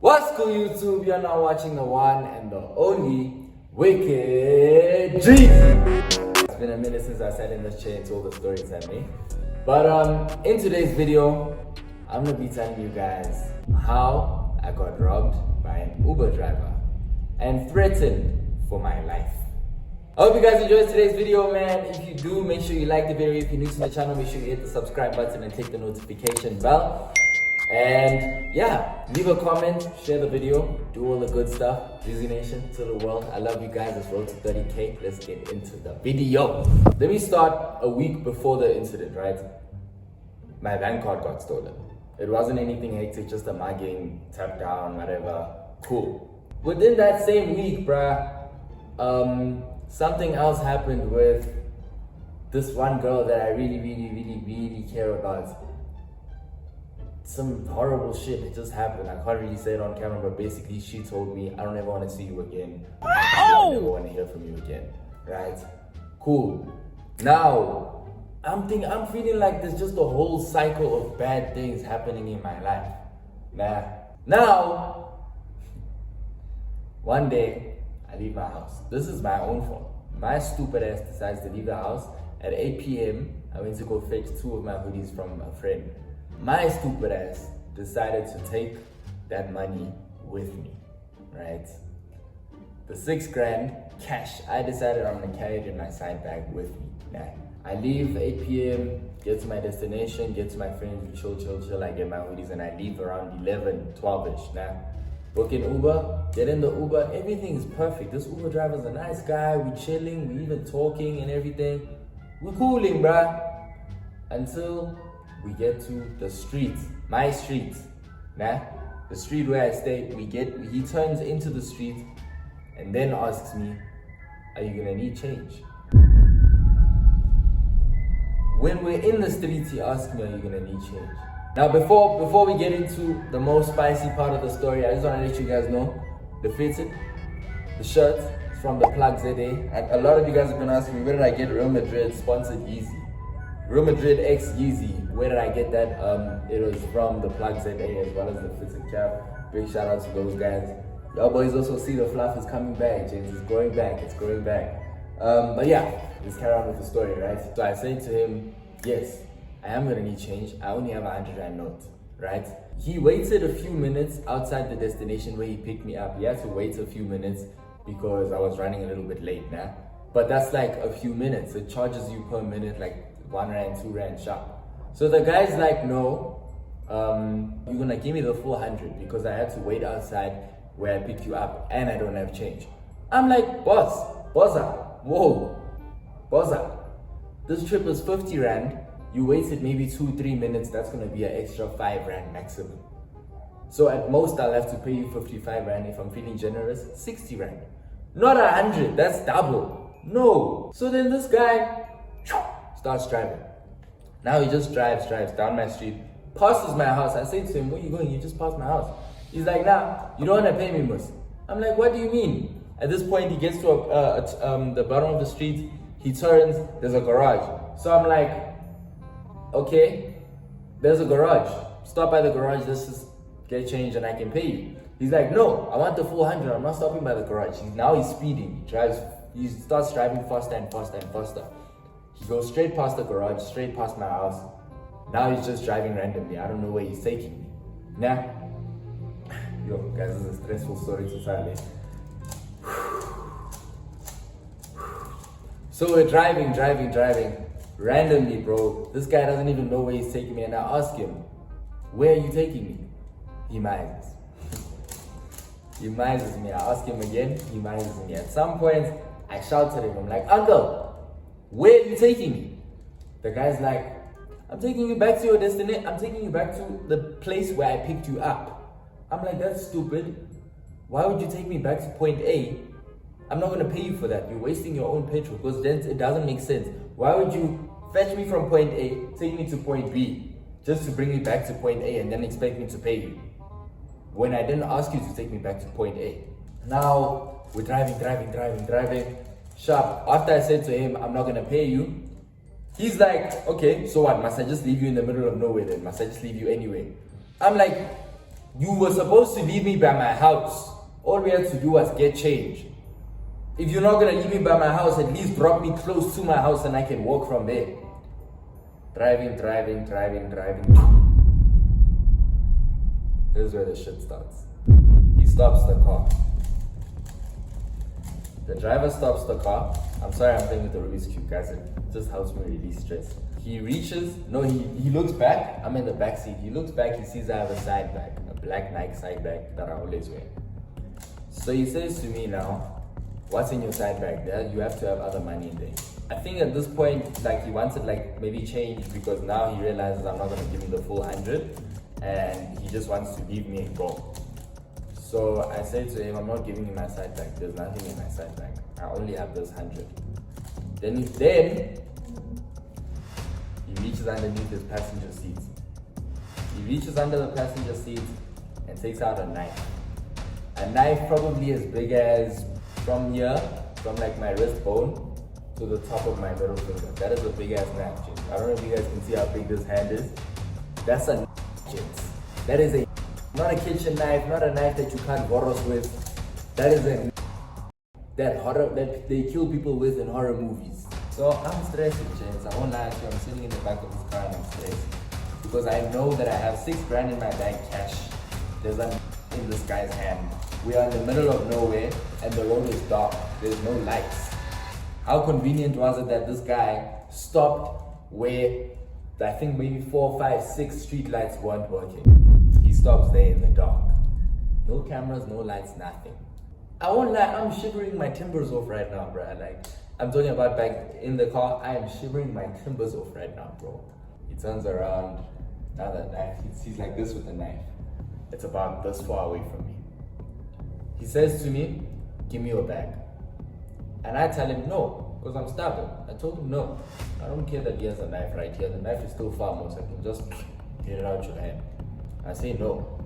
What's cool, YouTube? You're now watching the one and the only Wicked Dreezy. It's been a minute since I sat in this chair and told the stories at me. But in today's video, I'm gonna be telling you guys how I got robbed by an Uber driver and threatened for my life. I hope you guys enjoyed today's video, man. If you do, make sure you like the video. If you're new to the channel, make sure you hit the subscribe button and click the notification bell. And yeah, leave a comment, share the video, do all the good stuff. Dreezy Nation to the world. I love you guys. Let's roll to 30K. Let's get into the video. Let me start a week before the incident, right? My bank card got stolen. It wasn't anything hectic, just a mugging, tap down, whatever. Cool. Within that same week, bruh, something else happened with this one girl that I really care about. Some horrible shit just happened. I can't really say it on camera, but basically she told me, I don't ever want to see you again. I don't ever want to hear from you again. Right? Cool. Now, I'm feeling like there's just a whole cycle of bad things happening in my life. Now, one day, I leave my house. This is my own fault. My stupid ass decides to leave the house. At 8 p.m., I went to go fetch 2 of my hoodies from a friend. My stupid ass decided to take that money with me, right? The 6 grand cash, I decided I'm gonna carry it in my side bag with me. I leave 8 p.m., get to my destination, get to my friends, we chill, I get my hoodies and I leave around 11, 12ish. Book an Uber, get in the Uber, everything is perfect. This Uber driver's a nice guy, we chilling, we even talking and everything. We cooling, bruh. Until we get to the street, my street, the street where I stay. He turns into the street and then asks me, are you gonna need change? When we're in the street, he asks me, are you gonna need change? Now, before we get into the most spicy part of the story, I just wanna let you guys know, the fitted, the shirt is from the Plug ZA. And a lot of you guys have been asking me, where did I get Real Madrid sponsored Yeezy? Real Madrid X Yeezy, where did I get that? It was from the Plug ZA as well as the fitted cap. Big shout out to those guys. Y'all boys also see the fluff is coming back, James. It's growing back. But yeah, let's carry on with the story, right? So I said to him, yes, I am gonna need change. I only have a 100 rand note, right? He waited a few minutes outside the destination where he picked me up. He had to wait a few minutes because I was running a little bit late, But that's like a few minutes. It charges you per minute like 1 rand, 2 rand sharp. So the guy's like, no, you're gonna give me the full 100 because I had to wait outside where I picked you up and I don't have change. I'm like, bozza, this trip is 50 rand. You waited maybe 2-3 minutes, that's gonna be an extra 5 rand maximum. So at most I'll have to pay you 55 rand. If I'm feeling generous, 60 rand. Not 100, that's double. No. So then this guy starts driving. Now he just drives down my street, passes my house. I say to him, where you going? You just passed my house. He's like, nah, you don't want to pay me, miss. I'm like, what do you mean? At this point, he gets to the bottom of the street. He turns, there's a garage. So I'm like, okay, there's a garage. Stop by the garage, let's just get change and I can pay you. He's like, no, I want the full 100. I'm not stopping by the garage. Now he's speeding. He starts driving faster and faster. He goes straight past the garage, straight past my house. Now he's just driving randomly. I don't know where he's taking me. Yo, guys, this is a stressful story to tell. So we're driving. Randomly, bro. This guy doesn't even know where he's taking me. And I ask him, where are you taking me? He mises. He mises me. I ask him again, he mises me. At some point, I shout at him. I'm like, uncle, where are you taking me? The guy's like, I'm taking you back to your destination. I'm taking you back to the place where I picked you up. I'm like, that's stupid. Why would you take me back to point A? I'm not gonna pay you for that. You're wasting your own petrol because then it doesn't make sense. Why would you fetch me from point A, take me to point B, just to bring me back to point A and then expect me to pay you? When I didn't ask you to take me back to point A. Now, we're driving. Sharp. After I said to him, I'm not gonna pay you, he's like, okay, so what? Must I just leave you in the middle of nowhere then? Must I just leave you anyway? I'm like, You were supposed to leave me by my house. All we had to do was get change. If you're not gonna leave me by my house, at least drop me close to my house and I can walk from there. Driving. Here's where the shit starts. He stops the car. The driver stops the car. I'm sorry I'm playing with the Rubik's Cube, guys. It just helps me release stress. He looks back. I'm in the back seat. He looks back, he sees I have a side bag, a black Nike side bag that I always wear. So he says to me now, what's in your side bag? Dad, you have to have other money in there. I think at this point, like he wanted like maybe change because now he realizes I'm not gonna give him the full 100 and he just wants to leave me and go. So I said to him, I'm not giving you my side bag. There's nothing in my side bag. I only have this 100. Then he reaches underneath his passenger seat. He reaches under the passenger seat and takes out a knife. A knife probably as big as from here, from like my wrist bone to the top of my middle finger. That is a big ass knife, kids. I don't know if you guys can see how big this hand is. That's a knife, kids. That is not a kitchen knife, not a knife that you cut boros with. That is a that they kill people with in horror movies. So I'm stressing, gents. I won't lie to you. I'm sitting in the back of this car and I'm stressed because I know that I have 6 grand in my bank cash. There's a in this guy's hand. We are in the middle of nowhere and the road is dark. There's no lights. How convenient was it that this guy stopped where I think maybe 4, 5, 6 street lights weren't working? He stops there in the dark. No cameras, no lights, nothing. I won't lie, I'm shivering my timbers off right now, bro. Like, I'm talking about back in the car, I am shivering my timbers off right now, bro. He turns around, now that knife, he's like this with the knife. It's about this far away from me. He says to me, give me your bag. And I tell him no, because I'm stubborn. I told him no. I don't care that he has a knife right here. The knife is still far more, so I can just get it out your hand. I say no.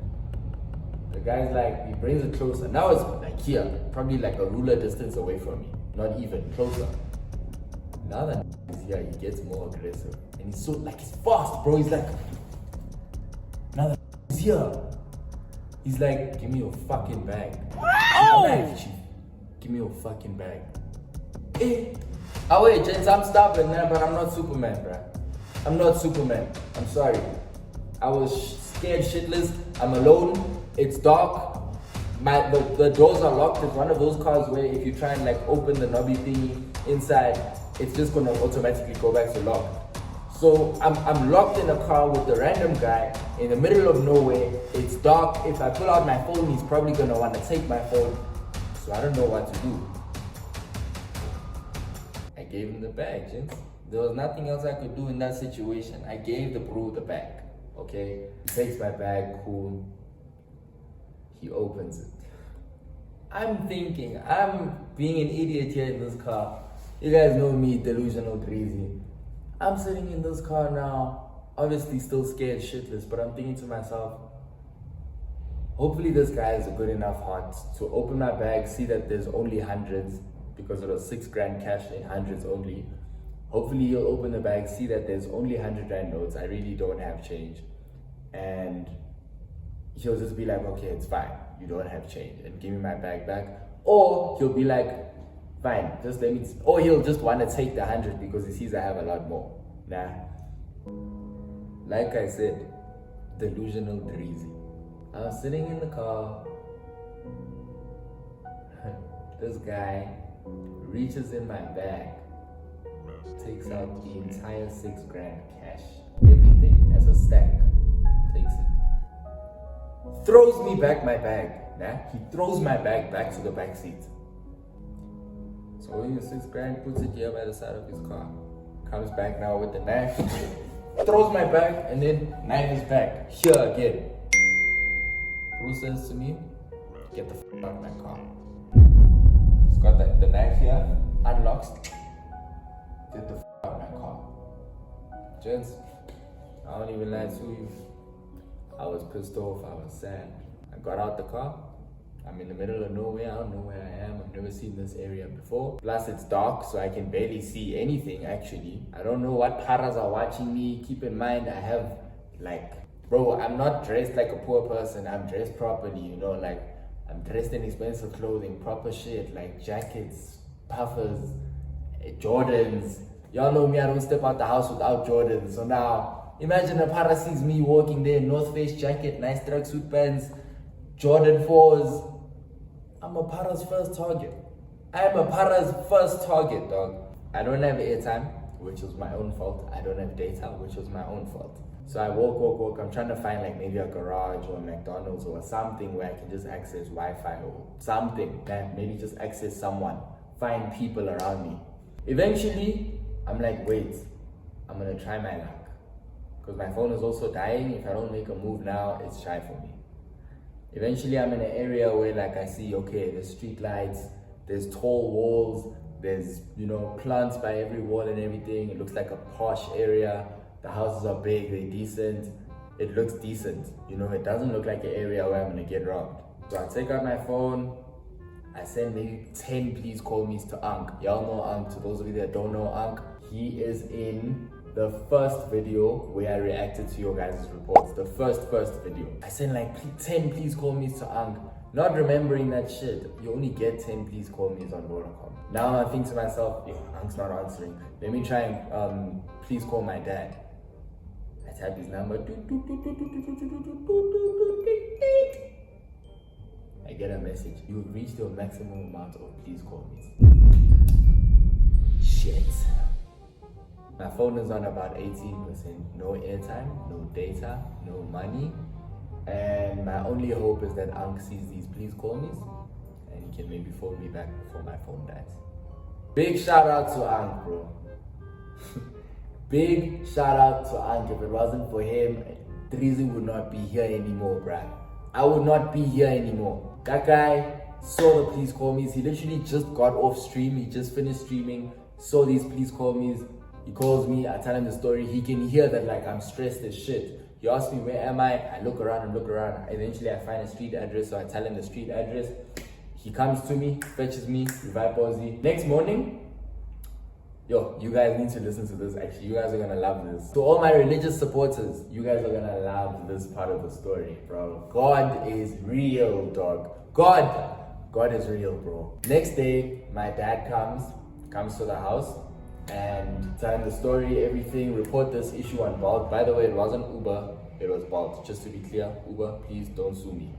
The guy's like, he brings it closer. Now it's like here, probably like a ruler distance away from me. Not even, closer. Now that he's here, he gets more aggressive. And he's so, like, he's fast, bro. He's like, now that he's here. He's like, give me your fucking bag. Oh! Give me your fucking bag. Eh. Oh wait, gents, I'm stubborn, man, but I'm not Superman, bro. I'm not Superman. I'm sorry. I was scared shitless. I'm alone. It's dark. The doors are locked. It's one of those cars where if you try and like open the knobby thingy inside, it's just gonna automatically go back to lock. So I'm locked in a car with a random guy in the middle of nowhere. It's dark. If I pull out my phone, he's probably gonna want to take my phone. So I don't know what to do. I gave him the bag, gents. There was nothing else I could do in that situation. I gave the bro the bag. Okay? He takes my bag, cool. He opens it. I'm thinking, I'm being an idiot here in this car. You guys know me, delusional Dreezy. I'm sitting in this car now, obviously still scared shitless, but I'm thinking to myself, hopefully this guy has a good enough heart to open my bag, see that there's only hundreds, because it was 6 grand cash in hundreds only. Hopefully he'll open the bag, see that there's only 100 rand notes, I really don't have change. And he'll just be like, okay, it's fine, you don't have change, and give me my bag back. Or he'll be like, fine, just let me, or he'll just want to take the 100 because he sees I have a lot more. Nah. Like I said, delusional Dreezy. I was sitting in the car. This guy reaches in my bag, takes out the entire 6 grand cash, everything as a stack, takes it, throws me back my bag. Nah? He throws my bag back to the back seat. So holding the 6 grand, puts it here by the side of his car. Comes back now with the knife, throws my bag, and then knife is back. Here again. Bruce says to me, get the f out of my car. He's got the knife here, unlocks. Get the f out of my car. Gents, I don't even lie to you. I was pissed off, I was sad. I got out the car. I'm in the middle of nowhere, I don't know where I am, I've never seen this area before. Plus it's dark, so I can barely see anything actually. I don't know what paras are watching me. Keep in mind, I have like Bro, I'm not dressed like a poor person. I'm dressed properly, you know, like I'm dressed in expensive clothing, proper shit, like jackets, puffers, Jordans. Y'all know me, I don't step out the house without Jordans. So now, imagine a para sees me walking there, North Face jacket, nice tracksuit pants, Jordan 4s. I'm a para's first target. I am a para's first target, dog. I don't have airtime, which was my own fault. I don't have data, which was my own fault. So I walk. I'm trying to find like maybe a garage or a McDonald's or something where I can just access Wi-Fi or something. Maybe just access someone, find people around me. Eventually, I'm like, wait, I'm gonna try my luck. Because my phone is also dying. If I don't make a move now, it's shy for me. Eventually, I'm in an area where like I see, okay, there's street lights, there's tall walls, there's, you know, plants by every wall and everything. It looks like a posh area. The houses are big, they're decent. It looks decent. You know, it doesn't look like an area where I'm gonna get robbed. So I take out my phone, I send maybe 10 please call me's to Ankh. Y'all know Ankh. To those of you that don't know Ankh, he is in the first video where I reacted to your guys' reports. The first video. I sent like 10 please call me's to Ankh. Not remembering that shit. You only get 10 please call me's on Vodacom. Now I think to myself, yo, Ankh's not answering. Let me try and please call my dad. I type his number. I get a message. You've reached your maximum amount of please call me. Shit. My phone is on about 18%. No airtime, no data, no money. And my only hope is that Ankh sees these please call me's and he can maybe phone me back before my phone dies. Big shout out to Ankh, bro. Big shout out to Ankh. If it wasn't for him, Dreezy would not be here anymore, bruh. I would not be here anymore. That guy saw the please call me's. He literally just got off stream. He just finished streaming, saw these please call me's. He calls me, I tell him the story. He can hear that like I'm stressed as shit. He asks me, where am I? I look around. Eventually I find a street address, so I tell him the street address. He comes to me, fetches me, we vibe Aussie. Next morning, yo, you guys need to listen to this actually. You guys are gonna love this. To all my religious supporters, you guys are gonna love this part of the story, bro. God is real, dog. God is real, bro. Next day, my dad comes to the house and tell him the story, everything, report this issue on Bolt. By the way, it wasn't Uber, it was Bolt. Just to be clear, Uber, please don't sue me.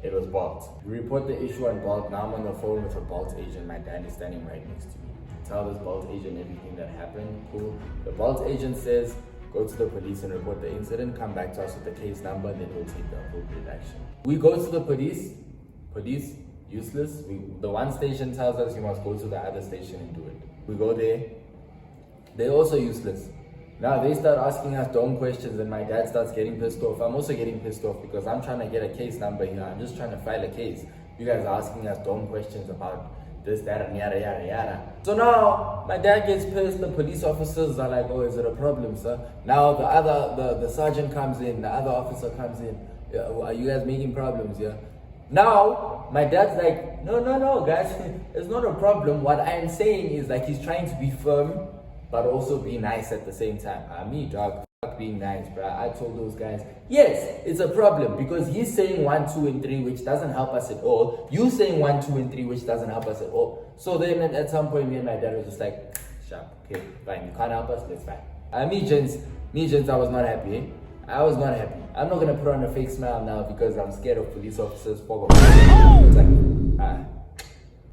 It was Bolt. We report the issue on Bolt. Now I'm on the phone with a Bolt agent. My dad is standing right next to me. Tell this Bolt agent everything that happened. Cool. The Bolt agent says, go to the police and report the incident. Come back to us with the case number, then we'll take the appropriate action. We go to the police. Police, useless. The one station tells us you must go to the other station and do it. We go there. They're also useless. Now they start asking us dumb questions and my dad starts getting pissed off. I'm also getting pissed off because I'm trying to get a case number here. I'm just trying to file a case. You guys are asking us dumb questions about this, that, and yada, yada, yada. So now my dad gets pissed. The police officers are like, oh, is it a problem, sir? Now the sergeant comes in, the other officer comes in. Are you guys making problems, yeah? Now my dad's like, no, guys, it's not a problem. What I am saying is like he's trying to be firm, but also be nice at the same time. Me, dog, fuck being nice, bro. I told those guys, yes, it's a problem because he's saying 1, 2, and 3, which doesn't help us at all. You saying 1, 2, and 3, which doesn't help us at all. So then at some point, me and my dad was just like, sharp, okay, fine, you can't help us, let's fight. Me, gents, I was not happy. Eh? I was not happy. I'm not gonna put on a fake smile now because I'm scared of police officers.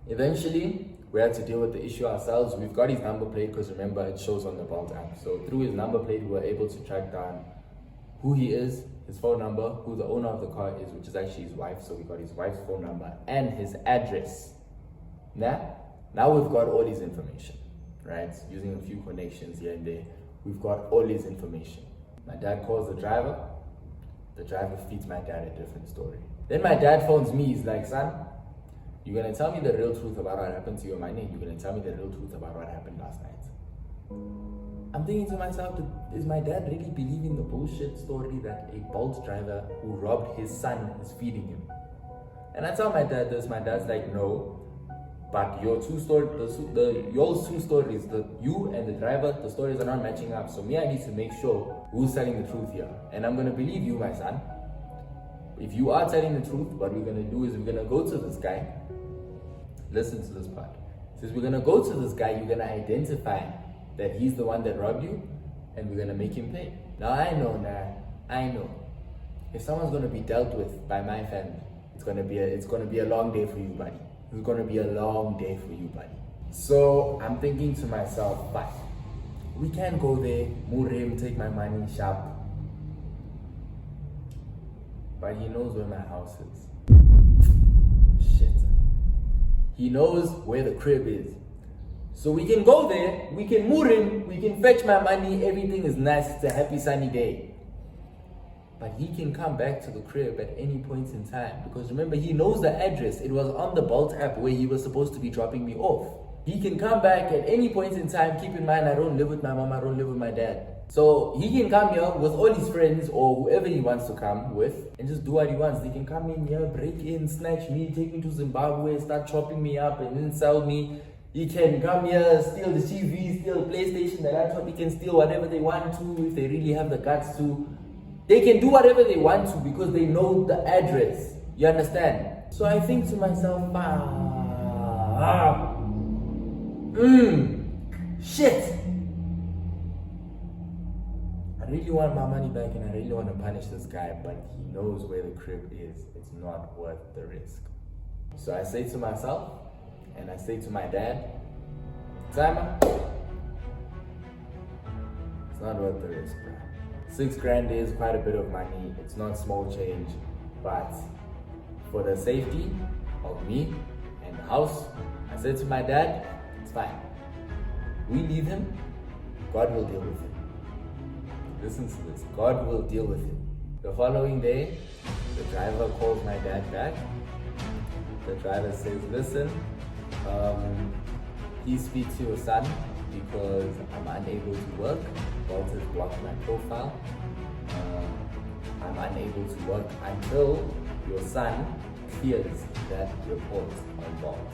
Eventually, we had to deal with the issue ourselves. We've got his number plate because remember it shows on the Bolt app. So through his number plate, we were able to track down who he is, his phone number, who the owner of the car is, which is actually his wife. So we got his wife's phone number and his address. Now we've got all his information, right? Using a few connections here and there, we've got all his information. My dad calls the driver. The driver feeds my dad a different story. Then my dad phones me. He's like, son, you're gonna tell me the real truth about what happened to your money. You're gonna tell me the real truth about what happened last night. I'm thinking to myself, is my dad really believing the bullshit story that a Bolt driver who robbed his son is feeding him? And I tell my dad this. My dad's like, no, But your two stories, you and the driver, the stories are not matching up. So me, I need to make sure who's telling the truth here. And I'm gonna believe you, my son. If you are telling the truth, what we're gonna do is we're gonna go to this guy. Listen to this part. Since we're gonna go to this guy, you're gonna identify that he's the one that robbed you, and we're gonna make him pay. Now I know. If someone's gonna be dealt with by my family, it's gonna be a long day for you, buddy. It's gonna be a long day for you, buddy. So I'm thinking to myself, but we can't go there, move him, take my money, shop. But he knows where my house is. Shit. He knows where the crib is. So we can go there, we can move him, we can fetch my money, everything is nice, it's a happy sunny day. But he can come back to the crib at any point in time. Because remember, he knows the address. It was on the Bolt app where he was supposed to be dropping me off. He can come back at any point in time. Keep in mind, I don't live with my mom, I don't live with my dad. So he can come here with all his friends or whoever he wants to come with and just do what he wants. They can come in here, break in, snatch me, take me to Zimbabwe, start chopping me up and then sell me. He can come here, steal the TV, steal the PlayStation, the laptop. He can steal whatever they want to if they really have the guts to. They can do whatever they want to because they know the address. You understand? So I think to myself, shit. I really want my money back and I really want to punish this guy, but he knows where the crib is. It's not worth the risk. So I say to myself, and I say to my dad, Simon, it's not worth the risk, bro. 6 grand is quite a bit of money. It's not small change, but for the safety of me and the house, I said to my dad, it's fine. We leave him, God will deal with him. Listen to this, God will deal with him. The following day, the driver calls my dad back. The driver says, listen, please speak to your son because I'm unable to work. Bolt has blocked my profile. I'm unable to work until your son clears that report on Bolt.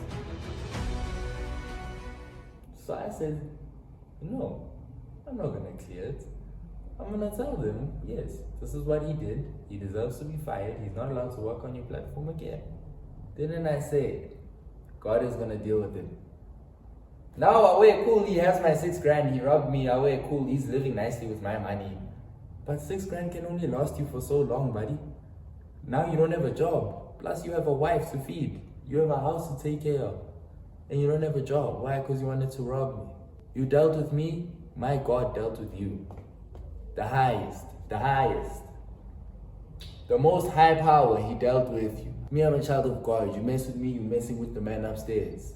So I said, no, I'm not gonna clear it. I'm gonna tell them, yes, this is what he did. He deserves to be fired. He's not allowed to work on your platform again. Didn't I say, God is gonna deal with him? Now, away, cool, he has my 6 grand, he robbed me, away, cool, he's living nicely with my money. But 6 grand can only last you for so long, buddy. Now you don't have a job. Plus you have a wife to feed. You have a house to take care of. And you don't have a job. Why? Because you wanted to rob me. You dealt with me, my God dealt with you. The highest. The most high power, he dealt with you. Me, I'm a child of God. You mess with me, you messing with the man upstairs.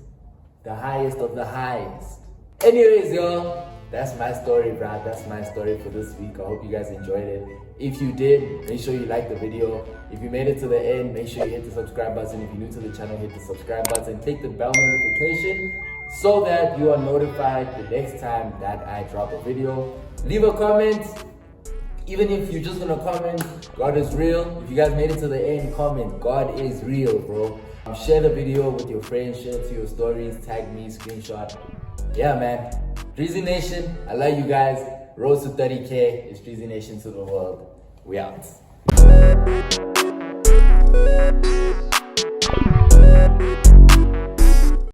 The highest of the highest. Anyways, y'all, that's my story, bruh. That's my story for this week. I hope you guys enjoyed it. If you did, make sure you like the video. If you made it to the end, make sure you hit the subscribe button. If you're new to the channel, hit the subscribe button. Click the bell notification so that you are notified the next time that I drop a video. Leave a comment. Even if you're just gonna comment, God is real. If you guys made it to the end, comment, God is real, bro. Share the video with your friends, share it to your stories, tag me, screenshot. Yeah, man. Dreezy Nation, I love you guys. Road to 30K. It's Dreezy Nation to the world. We out.